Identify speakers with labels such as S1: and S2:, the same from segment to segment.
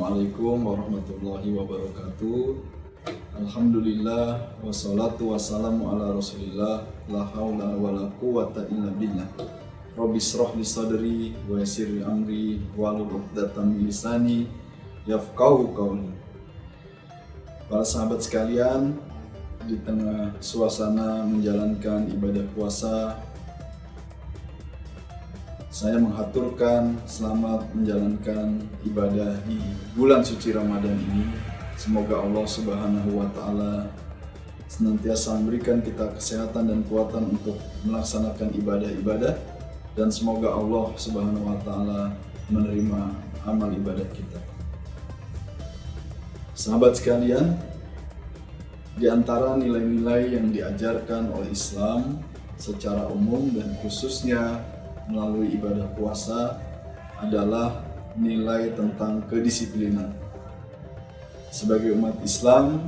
S1: Assalamualaikum warahmatullahi wabarakatuh. Alhamdulillah wassalatu wassalamu ala rasulillah. La haula wala quwata illa billah. Rabbi shrah li sadri wa yassir li amri wahlul 'uqdatam min lisani yafqahu qawli. Para sahabat sekalian, di tengah suasana menjalankan ibadah puasa, saya menghaturkan selamat menjalankan ibadah di bulan suci Ramadan ini. Semoga Allah Subhanahu wa Ta'ala senantiasa memberikan kita kesehatan dan kekuatan untuk melaksanakan ibadah-ibadah, dan semoga Allah Subhanahu wa Ta'ala menerima amal ibadah kita. Sahabat sekalian, di antara nilai-nilai yang diajarkan oleh Islam secara umum dan khususnya melalui ibadah puasa adalah nilai tentang kedisiplinan. Sebagai umat Islam,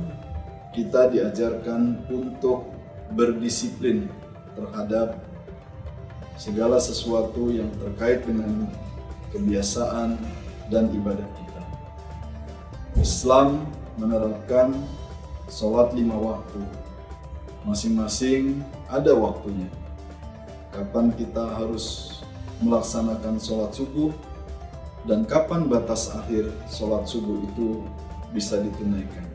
S1: kita diajarkan untuk berdisiplin terhadap segala sesuatu yang terkait dengan kebiasaan dan ibadah kita. Islam menerapkan sholat 5 waktu. Masing-masing ada waktunya. Kapan kita harus melaksanakan sholat subuh dan kapan batas akhir sholat subuh itu bisa ditunaikan.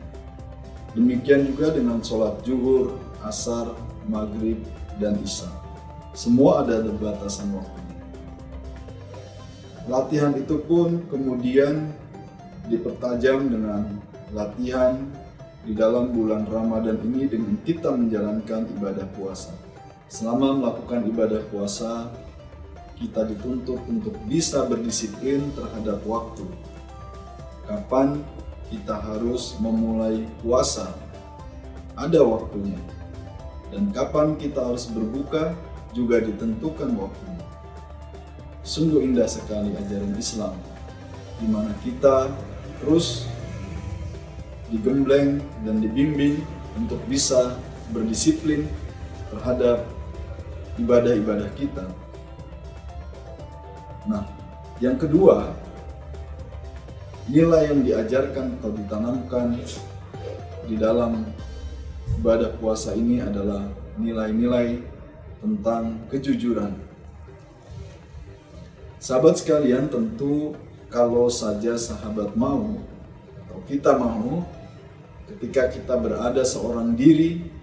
S1: Demikian juga dengan sholat zuhur, asar, maghrib, dan isya. Semua ada batasan waktunya. Latihan itu pun kemudian dipertajam dengan latihan di dalam bulan Ramadan ini dengan kita menjalankan ibadah puasa. Selama melakukan ibadah puasa, kita dituntut untuk bisa berdisiplin terhadap waktu. Kapan kita harus memulai puasa, ada waktunya. Dan kapan kita harus berbuka, juga ditentukan waktunya. Sungguh indah sekali ajaran Islam, di mana kita terus digembleng dan dibimbing untuk bisa berdisiplin terhadap ibadah-ibadah kita. Nah, yang kedua, nilai yang diajarkan atau ditanamkan di dalam ibadah puasa ini adalah nilai-nilai tentang kejujuran. Sahabat sekalian, tentu kalau saja sahabat mau atau kita mau, ketika kita berada seorang diri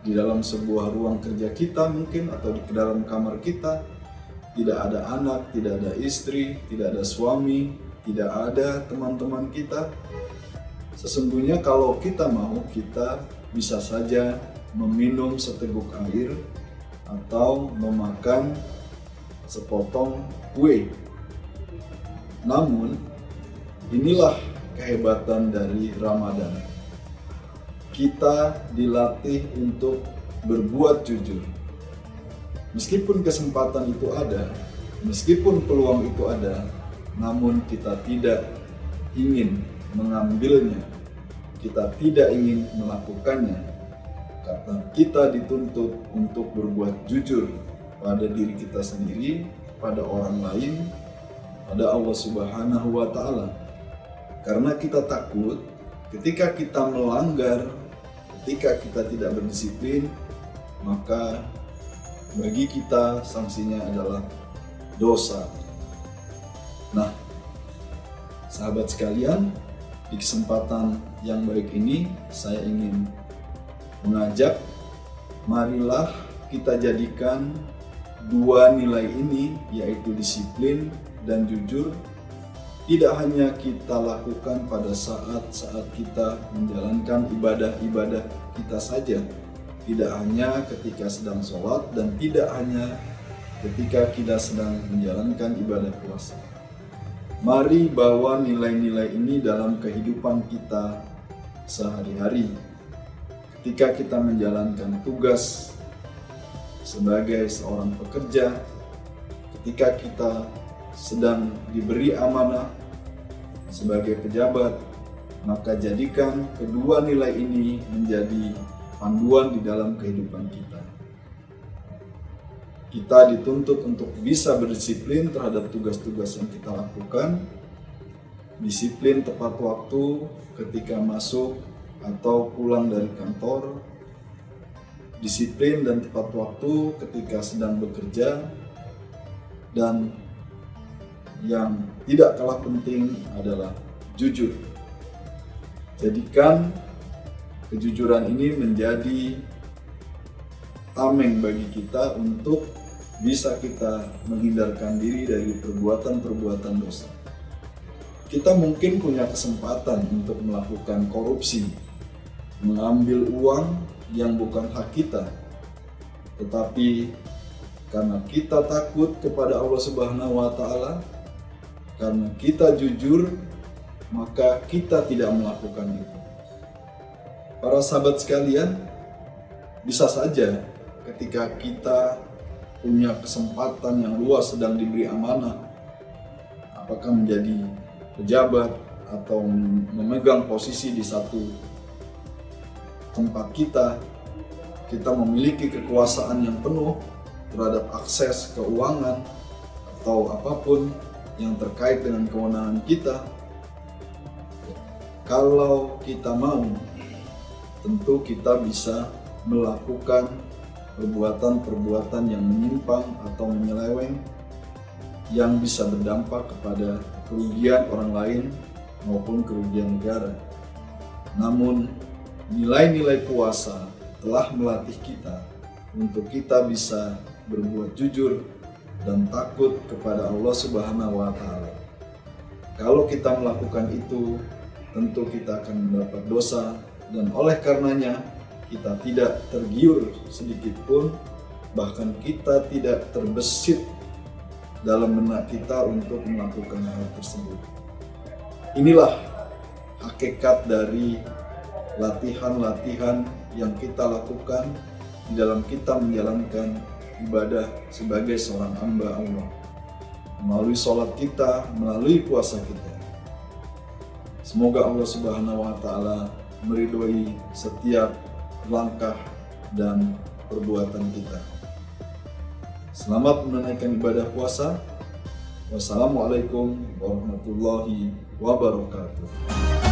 S1: di dalam sebuah ruang kerja kita mungkin, atau di dalam kamar kita, tidak ada anak, tidak ada istri, tidak ada suami, tidak ada teman-teman kita. Sesungguhnya kalau kita mau, kita bisa saja meminum seteguk air atau memakan sepotong kue. Namun, inilah kehebatan dari Ramadan. Kita dilatih untuk berbuat jujur. Meskipun kesempatan itu ada, meskipun peluang itu ada, namun kita tidak ingin mengambilnya, kita tidak ingin melakukannya, karena kita dituntut untuk berbuat jujur pada diri kita sendiri, pada orang lain, pada Allah Subhanahu wa Ta'ala. Karena kita takut ketika kita melanggar, ketika kita tidak berdisiplin, maka bagi kita sanksinya adalah dosa. Nah, sahabat sekalian, di kesempatan yang baik ini saya ingin mengajak, marilah kita jadikan dua nilai ini, yaitu disiplin dan jujur, tidak hanya kita lakukan pada saat-saat kita menjalankan ibadah-ibadah kita saja, tidak hanya ketika sedang sholat, dan tidak hanya ketika kita sedang menjalankan ibadah puasa. Mari bawa nilai-nilai ini dalam kehidupan kita sehari-hari. Ketika kita menjalankan tugas sebagai seorang pekerja, ketika kita sedang diberi amanah sebagai pejabat, maka jadikan kedua nilai ini menjadi panduan di dalam kehidupan kita. Kita dituntut untuk bisa berdisiplin terhadap tugas-tugas yang kita lakukan, disiplin tepat waktu ketika masuk atau pulang dari kantor, disiplin dan tepat waktu ketika sedang bekerja, dan yang tidak kalah penting adalah jujur. Jadikan kejujuran ini menjadi tameng bagi kita untuk bisa kita menghindarkan diri dari perbuatan-perbuatan dosa. Kita mungkin punya kesempatan untuk melakukan korupsi, mengambil uang yang bukan hak kita, tetapi karena kita takut kepada Allah Subhanahu wa Ta'ala, karena kita jujur, maka kita tidak melakukan itu. Para sahabat sekalian, bisa saja ketika kita punya kesempatan yang luas, sedang diberi amanah, apakah menjadi pejabat atau memegang posisi di satu tempat, kita memiliki kekuasaan yang penuh terhadap akses keuangan atau apapun yang terkait dengan kewenangan kita. Kalau kita mau, tentu kita bisa melakukan perbuatan-perbuatan yang menyimpang atau menyeleweng yang bisa berdampak kepada kerugian orang lain maupun kerugian negara. Namun nilai-nilai puasa telah melatih kita untuk kita bisa berbuat jujur dan takut kepada Allah Subhanahu wa Ta'ala. Kalau kita melakukan itu, tentu kita akan mendapat dosa, dan oleh karenanya kita tidak tergiur sedikit pun, bahkan kita tidak terbesit dalam benak kita untuk melakukan hal tersebut. Inilah hakikat dari latihan-latihan yang kita lakukan di dalam kita menjalankan ibadah sebagai seorang hamba Allah, melalui sholat kita, melalui puasa kita. Semoga Allah Subhanahu wa Ta'ala meridhoi setiap langkah dan perbuatan kita. Selamat menunaikan ibadah puasa. Wassalamualaikum warahmatullahi wabarakatuh.